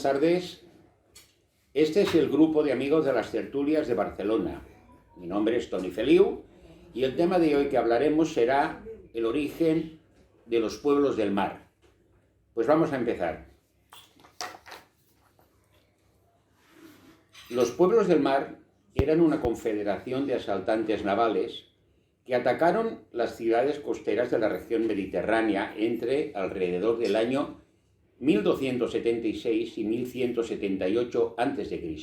tardes. Este es el grupo de amigos de las tertulias de Barcelona. Mi nombre es Toni Feliu y el tema de hoy que hablaremos será el origen de los pueblos del mar. Pues vamos a empezar. Los pueblos del mar eran una confederación de asaltantes navales que atacaron las ciudades costeras de la región mediterránea entre alrededor del año 1276 y 1178 a.C.,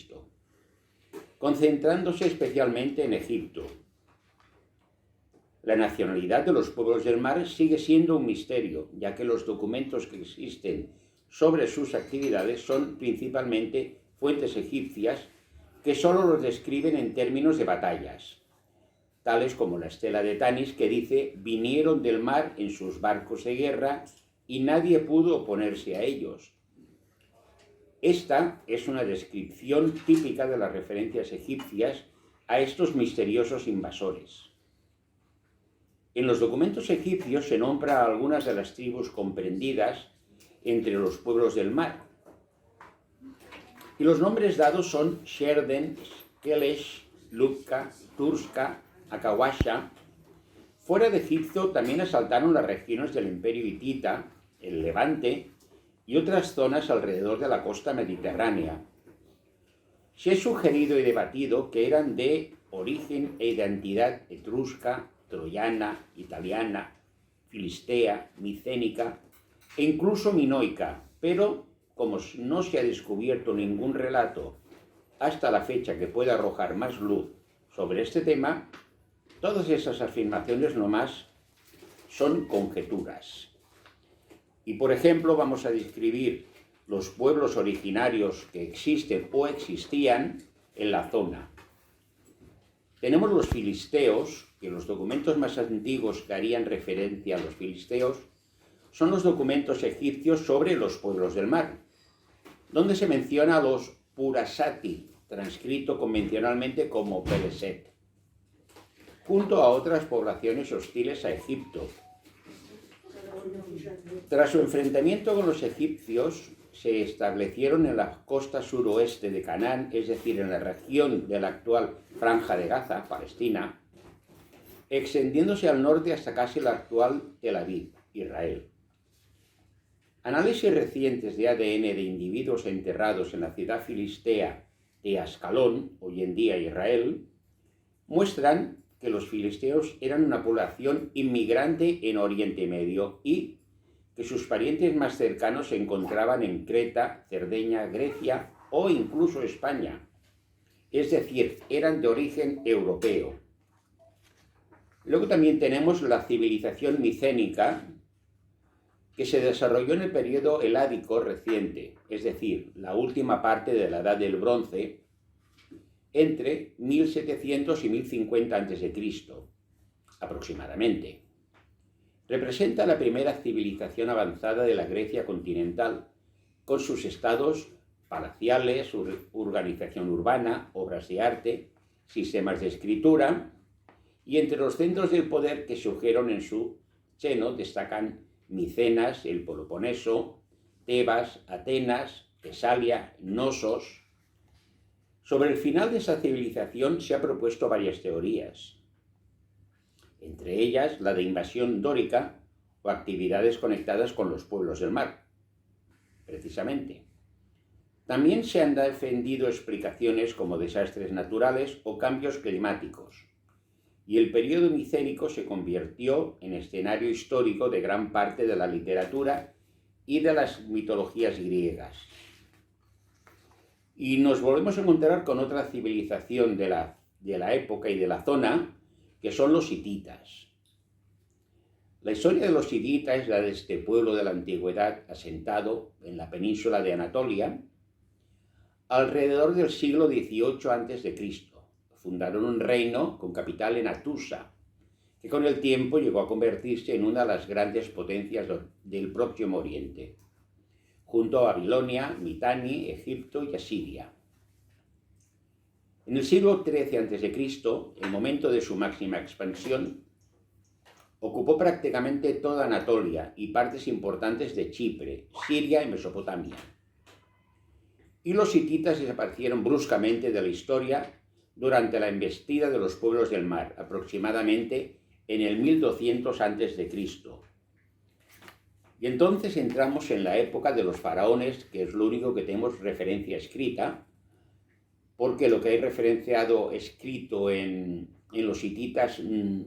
concentrándose especialmente en Egipto. La nacionalidad de los pueblos del mar sigue siendo un misterio, ya que los documentos que existen sobre sus actividades son principalmente fuentes egipcias que solo los describen en términos de batallas, tales como la estela de Tanis, que dice: vinieron del mar en sus barcos de guerra y nadie pudo oponerse a ellos. Esta es una descripción típica de las referencias egipcias a estos misteriosos invasores. En los documentos egipcios se nombra a algunas de las tribus comprendidas entre los pueblos del mar. Y los nombres dados son Sherden, Kelesh, Lubka, Turska, Akawasha. Fuera de Egipto también asaltaron las regiones del Imperio Hitita, el Levante y otras zonas alrededor de la costa mediterránea. Se ha sugerido y debatido que eran de origen e identidad etrusca, troyana, italiana, filistea, micénica e incluso minoica, pero como no se ha descubierto ningún relato hasta la fecha que pueda arrojar más luz sobre este tema, todas esas afirmaciones nomás son conjeturas. Y por ejemplo vamos a describir los pueblos originarios que existen o existían en la zona. Tenemos los filisteos, que los documentos más antiguos que harían referencia a los filisteos son los documentos egipcios sobre los pueblos del mar, donde se menciona a los Purasati, transcrito convencionalmente como Peleset, junto a otras poblaciones hostiles a Egipto. Tras su enfrentamiento con los egipcios, se establecieron en la costa suroeste de Canaán, es decir, en la región de la actual Franja de Gaza, Palestina, extendiéndose al norte hasta casi la actual Tel Aviv, Israel. Análisis recientes de ADN de individuos enterrados en la ciudad filistea de Ascalón, hoy en día Israel, muestran que los filisteos eran una población inmigrante en Oriente Medio y que sus parientes más cercanos se encontraban en Creta, Cerdeña, Grecia o incluso España. Es decir, eran de origen europeo. Luego también tenemos la civilización micénica, que se desarrolló en el periodo heládico reciente, es decir, la última parte de la Edad del Bronce, entre 1700 y 1050 a.C., aproximadamente. Representa la primera civilización avanzada de la Grecia continental, con sus estados palaciales, organización urbana, obras de arte, sistemas de escritura, y entre los centros del poder que surgieron en su seno destacan Micenas, el Peloponeso, Tebas, Atenas, Tesalia, Knossos. Sobre el final de esa civilización se ha propuesto varias teorías, entre ellas la de invasión dórica o actividades conectadas con los pueblos del mar, precisamente. También se han defendido explicaciones como desastres naturales o cambios climáticos, y el periodo micénico se convirtió en escenario histórico de gran parte de la literatura y de las mitologías griegas. Y nos volvemos a encontrar con otra civilización de la época y de la zona, que son los hititas. La historia de los hititas es la de este pueblo de la antigüedad asentado en la península de Anatolia alrededor del siglo XVIII a.C. Fundaron un reino con capital en Atusa, que con el tiempo llegó a convertirse en una de las grandes potencias del Próximo Oriente, junto a Babilonia, Mitanni, Egipto y Asiria. En el siglo XIII a.C., el momento de su máxima expansión, ocupó prácticamente toda Anatolia y partes importantes de Chipre, Siria y Mesopotamia. y los hititas desaparecieron bruscamente de la historia durante la embestida de los pueblos del mar, aproximadamente en el 1200 a.C. Y entonces entramos en la época de los faraones, que es lo único que tenemos referencia escrita, porque lo que hay referenciado escrito en los hititas no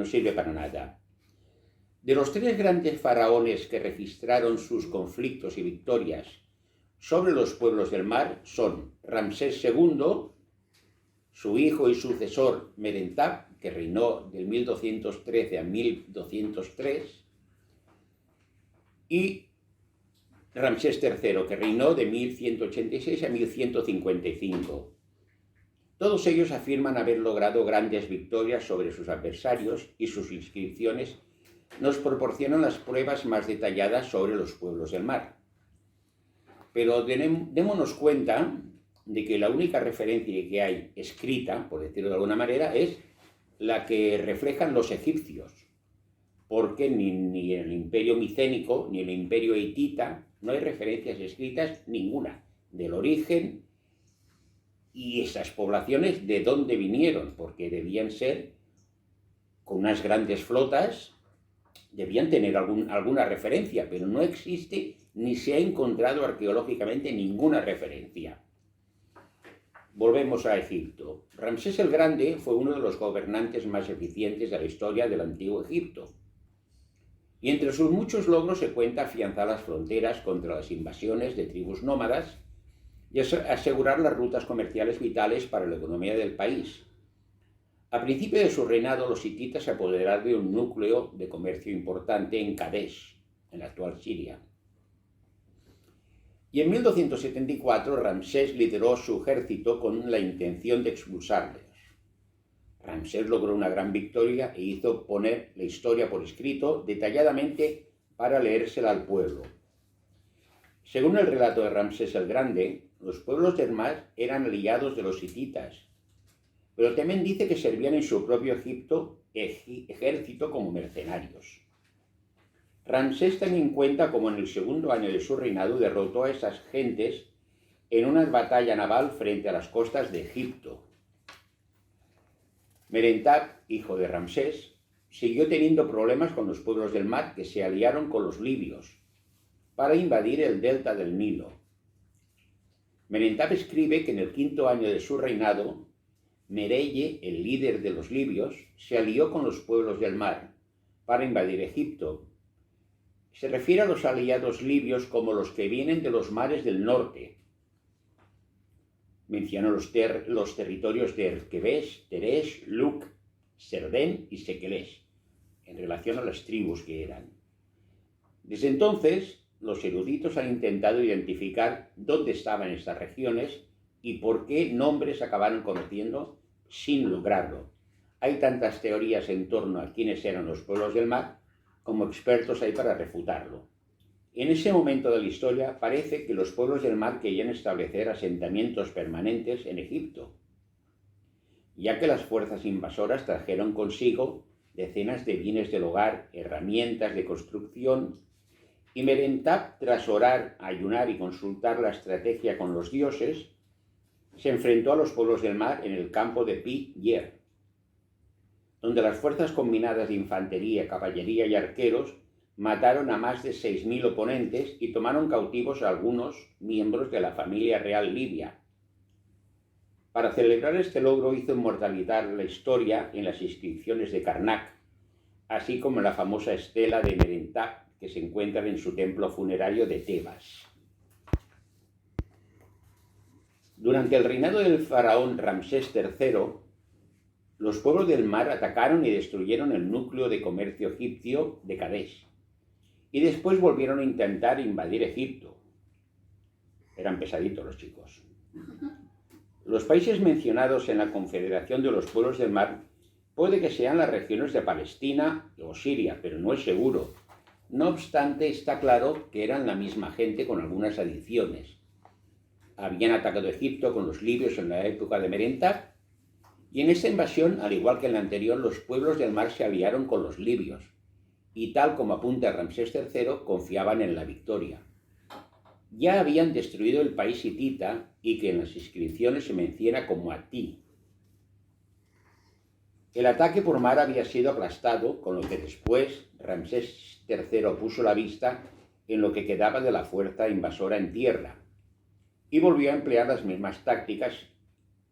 sirve para nada. De los 3 grandes faraones que registraron sus conflictos y victorias sobre los pueblos del mar son Ramsés II, su hijo y sucesor Merentab, que reinó del 1213 a 1203, y Ramsés III, que reinó de 1186 a 1155. Todos ellos afirman haber logrado grandes victorias sobre sus adversarios y sus inscripciones nos proporcionan las pruebas más detalladas sobre los pueblos del mar. Pero démonos cuenta de que la única referencia que hay escrita, por decirlo de alguna manera, es la que reflejan los egipcios, porque ni en el imperio micénico ni en el imperio hitita no hay referencias escritas ninguna del origen y esas poblaciones de dónde vinieron, porque debían ser, con unas grandes flotas, debían tener alguna referencia, pero no existe ni se ha encontrado arqueológicamente ninguna referencia. Volvemos a Egipto. Ramsés el Grande fue uno de los gobernantes más eficientes de la historia del antiguo Egipto. Y entre sus muchos logros se cuenta afianzar las fronteras contra las invasiones de tribus nómadas y asegurar las rutas comerciales vitales para la economía del país. A principio de su reinado, los hititas se apoderaron de un núcleo de comercio importante en Kadesh, en la actual Siria. Y en 1274 Ramsés lideró su ejército con la intención de expulsarlos. Ramsés logró una gran victoria e hizo poner la historia por escrito detalladamente para leérsela al pueblo. Según el relato de Ramsés el Grande, los pueblos del mar eran aliados de los hititas, pero también dice que servían en su propio ejército como mercenarios. Ramsés también cuenta como en el segundo año de su reinado derrotó a esas gentes en una batalla naval frente a las costas de Egipto. Merentab, hijo de Ramsés, siguió teniendo problemas con los pueblos del mar que se aliaron con los libios para invadir el delta del Nilo. Merentab escribe que en el 5.º año de su reinado, Mereye, el líder de los libios, se alió con los pueblos del mar para invadir Egipto. Se refiere a los aliados libios como los que vienen de los mares del norte. Menciona los territorios de Erkebesh, Teresh, Luk, Serdén y Sekelés, en relación a las tribus que eran. Desde entonces, los eruditos han intentado identificar dónde estaban estas regiones y por qué nombres acabaron conociendo sin lograrlo. Hay tantas teorías en torno a quiénes eran los pueblos del mar como expertos hay para refutarlo. En ese momento de la historia parece que los pueblos del mar querían establecer asentamientos permanentes en Egipto, ya que las fuerzas invasoras trajeron consigo decenas de bienes del hogar, herramientas de construcción, y Merentab, tras orar, ayunar y consultar la estrategia con los dioses, se enfrentó a los pueblos del mar en el campo de Pi-Yer, donde las fuerzas combinadas de infantería, caballería y arqueros mataron a más de 6.000 oponentes y tomaron cautivos a algunos miembros de la familia real libia. Para celebrar este logro hizo inmortalizar la historia en las inscripciones de Karnak, así como en la famosa estela de Merentab que se encuentra en su templo funerario de Tebas. Durante el reinado del faraón Ramsés III, los pueblos del mar atacaron y destruyeron el núcleo de comercio egipcio de Kadesh, y después volvieron a intentar invadir Egipto. Eran pesaditos los chicos. Los países mencionados en la Confederación de los Pueblos del Mar puede que sean las regiones de Palestina o Siria, pero no es seguro. No obstante, está claro que eran la misma gente con algunas adiciones. Habían atacado Egipto con los libios en la época de Merentab, y en esta invasión, al igual que en la anterior, los pueblos del mar se aliaron con los libios, y tal como apunta Ramsés III, confiaban en la victoria. ya habían destruido el país hitita y que en las inscripciones se menciona como Atí. El ataque por mar había sido aplastado, con lo que después Ramsés III puso la vista en lo que quedaba de la fuerza invasora en tierra y volvió a emplear las mismas tácticas,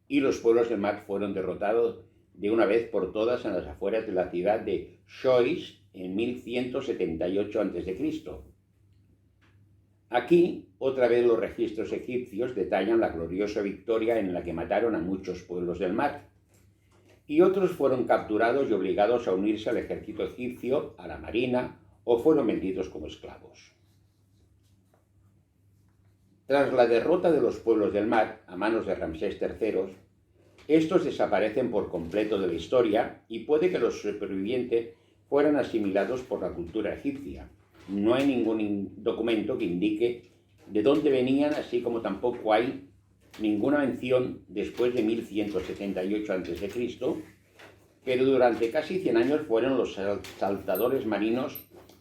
y los pueblos del mar fueron derrotados de una vez por todas en las afueras de la ciudad de Xois en 1178 a.C. Aquí, otra vez los registros egipcios detallan la gloriosa victoria en la que mataron a muchos pueblos del mar, y otros fueron capturados y obligados a unirse al ejército egipcio, a la marina, o fueron vendidos como esclavos. Tras la derrota de los pueblos del mar a manos de Ramsés III, estos desaparecen por completo de la historia y puede que los supervivientes fueran asimilados por la cultura egipcia. No hay ningún documento que indique de dónde venían, así como tampoco hay ninguna mención después de 1178 a.C., pero durante casi 100 años fueron los saltadores marinos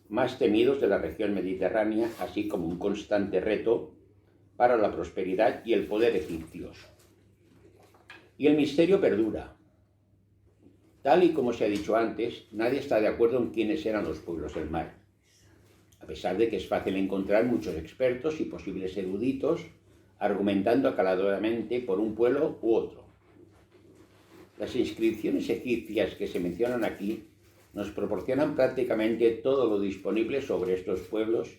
más temidos de la región mediterránea, así como un constante reto para la prosperidad y el poder egipcios. Y el misterio perdura. Tal y como se ha dicho antes, nadie está de acuerdo en quiénes eran los pueblos del mar, a pesar de que es fácil encontrar muchos expertos y posibles eruditos argumentando acaladamente por un pueblo u otro. Las inscripciones egipcias que se mencionan aquí nos proporcionan prácticamente todo lo disponible sobre estos pueblos,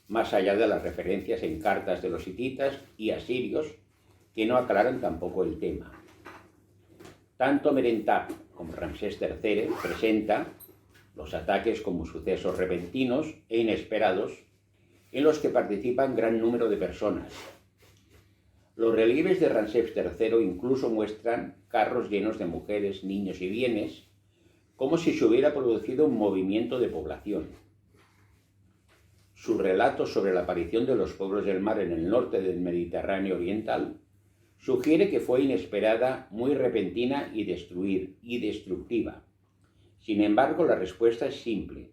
más allá de las referencias en cartas de los hititas y asirios, que no aclaran tampoco el tema. Tanto Merentab como Ramsés III presenta los ataques como sucesos repentinos e inesperados en los que participan gran número de personas. Los relieves de Ramsés III incluso muestran carros llenos de mujeres, niños y bienes, como si se hubiera producido un movimiento de población. Su relato sobre la aparición de los pueblos del mar en el norte del Mediterráneo oriental sugiere que fue inesperada, muy repentina y destructiva. Sin embargo, la respuesta es simple.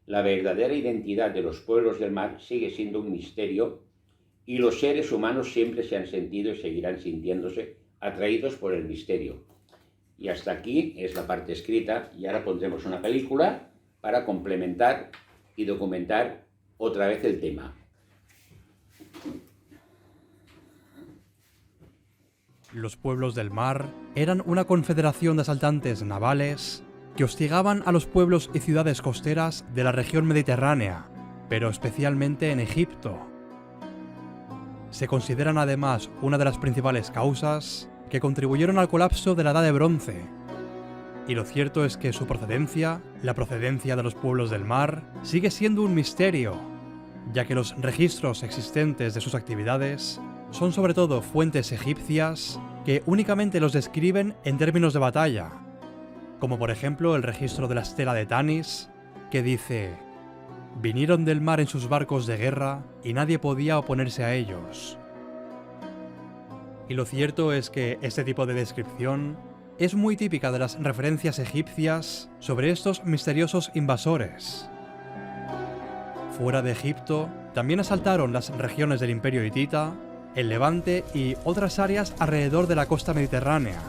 La verdadera identidad de los pueblos del mar sigue siendo un misterio, y los seres humanos siempre se han sentido y seguirán sintiéndose atraídos por el misterio. Y hasta aquí es la parte escrita, y ahora pondremos una película para complementar y documentar otra vez el tema. Los pueblos del mar eran una confederación de asaltantes navales que hostigaban a los pueblos y ciudades costeras de la región mediterránea, pero especialmente en Egipto. Se consideran además una de las principales causas que contribuyeron al colapso de la Edad de Bronce. Y lo cierto es que su procedencia, la procedencia de los pueblos del mar, sigue siendo un misterio, ya que los registros existentes de sus actividades son sobre todo fuentes egipcias que únicamente los describen en términos de batalla, como por ejemplo el registro de la estela de Tanis, que dice: «Vinieron del mar en sus barcos de guerra y nadie podía oponerse a ellos». Y lo cierto es que este tipo de descripción es muy típica de las referencias egipcias sobre estos misteriosos invasores. Fuera de Egipto, también asaltaron las regiones del Imperio Hitita, el Levante y otras áreas alrededor de la costa mediterránea.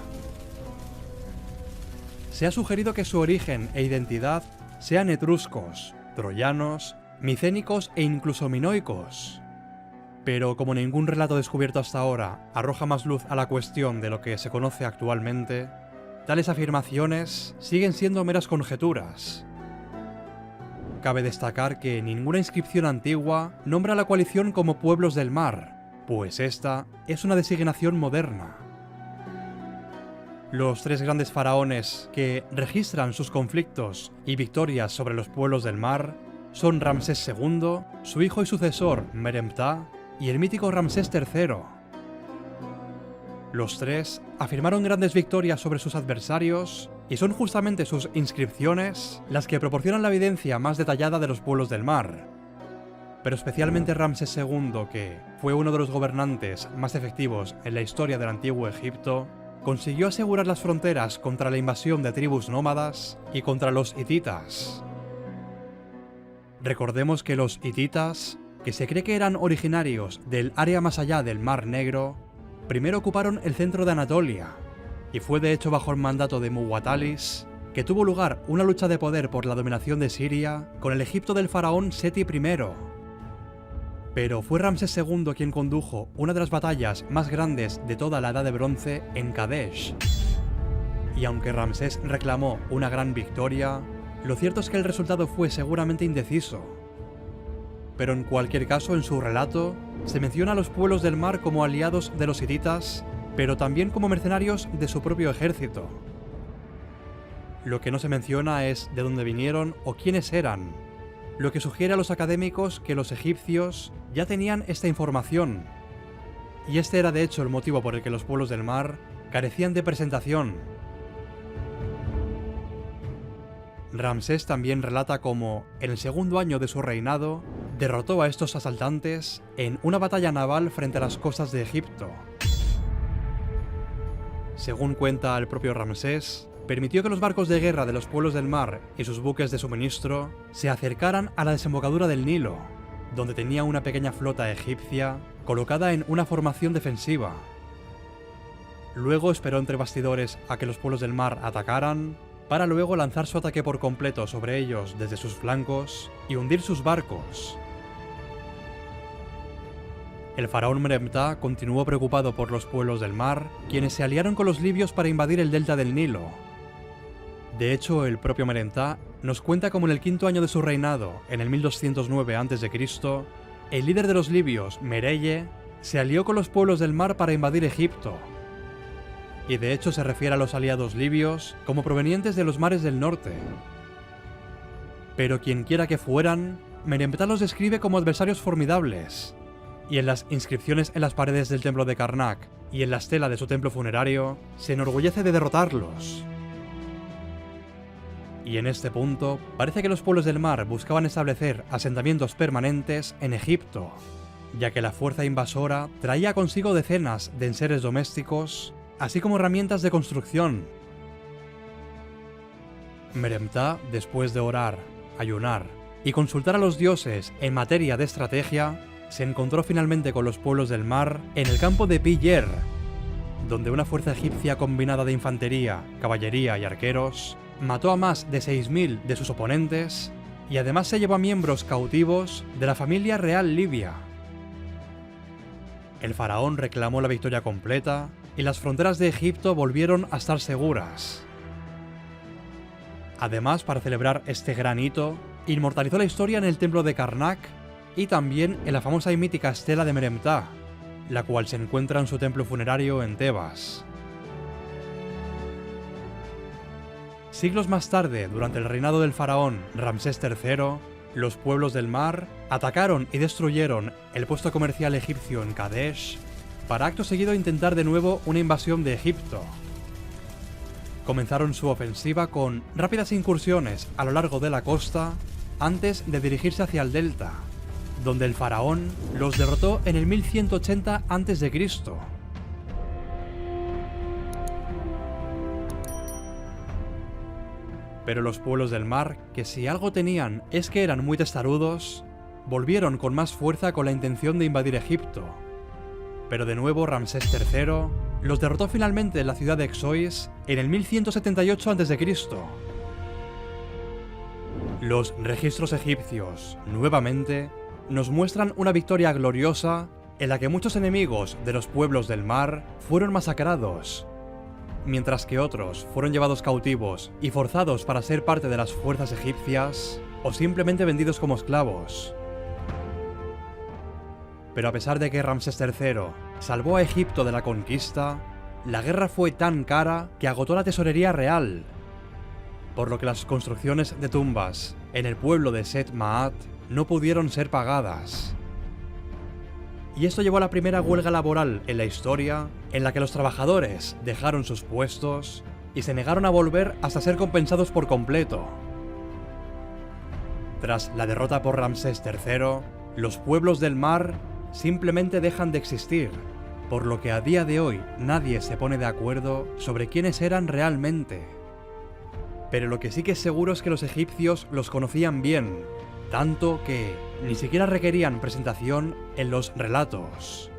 Se ha sugerido que su origen e identidad sean etruscos, troyanos, micénicos e incluso minoicos. Pero como ningún relato descubierto hasta ahora arroja más luz a la cuestión de lo que se conoce actualmente, tales afirmaciones siguen siendo meras conjeturas. Cabe destacar que ninguna inscripción antigua nombra a la coalición como pueblos del mar, pues esta es una designación moderna. Los tres grandes faraones que registran sus conflictos y victorias sobre los pueblos del mar son Ramsés II, su hijo y sucesor Merentab y el mítico Ramsés III. Los tres afirmaron grandes victorias sobre sus adversarios y son justamente sus inscripciones las que proporcionan la evidencia más detallada de los pueblos del mar. Pero especialmente Ramsés II, que fue uno de los gobernantes más efectivos en la historia del antiguo Egipto, consiguió asegurar las fronteras contra la invasión de tribus nómadas y contra los hititas. Recordemos que los hititas que se cree que eran originarios del área más allá del Mar Negro, primero ocuparon el centro de Anatolia, y fue de hecho bajo el mandato de Muwatallis que tuvo lugar una lucha de poder por la dominación de Siria con el Egipto del faraón Seti I. Pero fue Ramsés II quien condujo una de las batallas más grandes de toda la Edad de Bronce en Kadesh. Y aunque Ramsés reclamó una gran victoria, lo cierto es que el resultado fue seguramente indeciso. Pero en cualquier caso, en su relato, se menciona a los pueblos del mar como aliados de los hititas, pero también como mercenarios de su propio ejército. Lo que no se menciona es de dónde vinieron o quiénes eran, lo que sugiere a los académicos que los egipcios ya tenían esta información. Y este era de hecho el motivo por el que los pueblos del mar carecían de presentación. Ramsés también relata cómo, en el segundo año de su reinado, derrotó a estos asaltantes en una batalla naval frente a las costas de Egipto. Según cuenta el propio Ramsés, permitió que los barcos de guerra de los pueblos del mar y sus buques de suministro se acercaran a la desembocadura del Nilo, donde tenía una pequeña flota egipcia colocada en una formación defensiva. Luego esperó entre bastidores a que los pueblos del mar atacaran, para luego lanzar su ataque por completo sobre ellos desde sus flancos y hundir sus barcos. El faraón Meremtah continuó preocupado por los pueblos del mar, quienes se aliaron con los libios para invadir el delta del Nilo. De hecho, el propio Meremtah nos cuenta cómo en el quinto año de su reinado, en el 1209 a.C., el líder de los libios, Mereye, se alió con los pueblos del mar para invadir Egipto. Y de hecho se refiere a los aliados libios como provenientes de los mares del norte. Pero quienquiera que fueran, Meremtah los describe como adversarios formidables, y en las inscripciones en las paredes del templo de Karnak y en la estela de su templo funerario, se enorgullece de derrotarlos. Y en este punto, parece que los pueblos del mar buscaban establecer asentamientos permanentes en Egipto, ya que la fuerza invasora traía consigo decenas de enseres domésticos, así como herramientas de construcción. Meremtah, después de orar, ayunar y consultar a los dioses en materia de estrategia, se encontró finalmente con los pueblos del mar en el campo de Pi-Yer, donde una fuerza egipcia combinada de infantería, caballería y arqueros mató a más de 6.000 de sus oponentes y además se llevó a miembros cautivos de la familia real libia. El faraón reclamó la victoria completa y las fronteras de Egipto volvieron a estar seguras. Además, para celebrar este gran hito, inmortalizó la historia en el templo de Karnak y también en la famosa y mítica estela de Meremtah, la cual se encuentra en su templo funerario en Tebas. Siglos más tarde, durante el reinado del faraón Ramsés III, los pueblos del mar atacaron y destruyeron el puesto comercial egipcio en Kadesh, para acto seguido intentar de nuevo una invasión de Egipto. Comenzaron su ofensiva con rápidas incursiones a lo largo de la costa antes de dirigirse hacia el delta, donde el faraón los derrotó en el 1180 a.C. Pero los pueblos del mar, que si algo tenían es que eran muy testarudos, volvieron con más fuerza con la intención de invadir Egipto. Pero de nuevo Ramsés III los derrotó finalmente en la ciudad de Xois en el 1178 a.C. Los registros egipcios, nuevamente, nos muestran una victoria gloriosa en la que muchos enemigos de los pueblos del mar fueron masacrados, mientras que otros fueron llevados cautivos y forzados para ser parte de las fuerzas egipcias o simplemente vendidos como esclavos. Pero a pesar de que Ramsés III salvó a Egipto de la conquista, la guerra fue tan cara que agotó la tesorería real, por lo que las construcciones de tumbas en el pueblo de Set Ma'at no pudieron ser pagadas. Y esto llevó a la primera huelga laboral en la historia, en la que los trabajadores dejaron sus puestos y se negaron a volver hasta ser compensados por completo. Tras la derrota por Ramsés III, los pueblos del mar simplemente dejan de existir, por lo que a día de hoy nadie se pone de acuerdo sobre quiénes eran realmente. Pero lo que sí que es seguro es que los egipcios los conocían bien, tanto que ni siquiera requerían presentación en los relatos.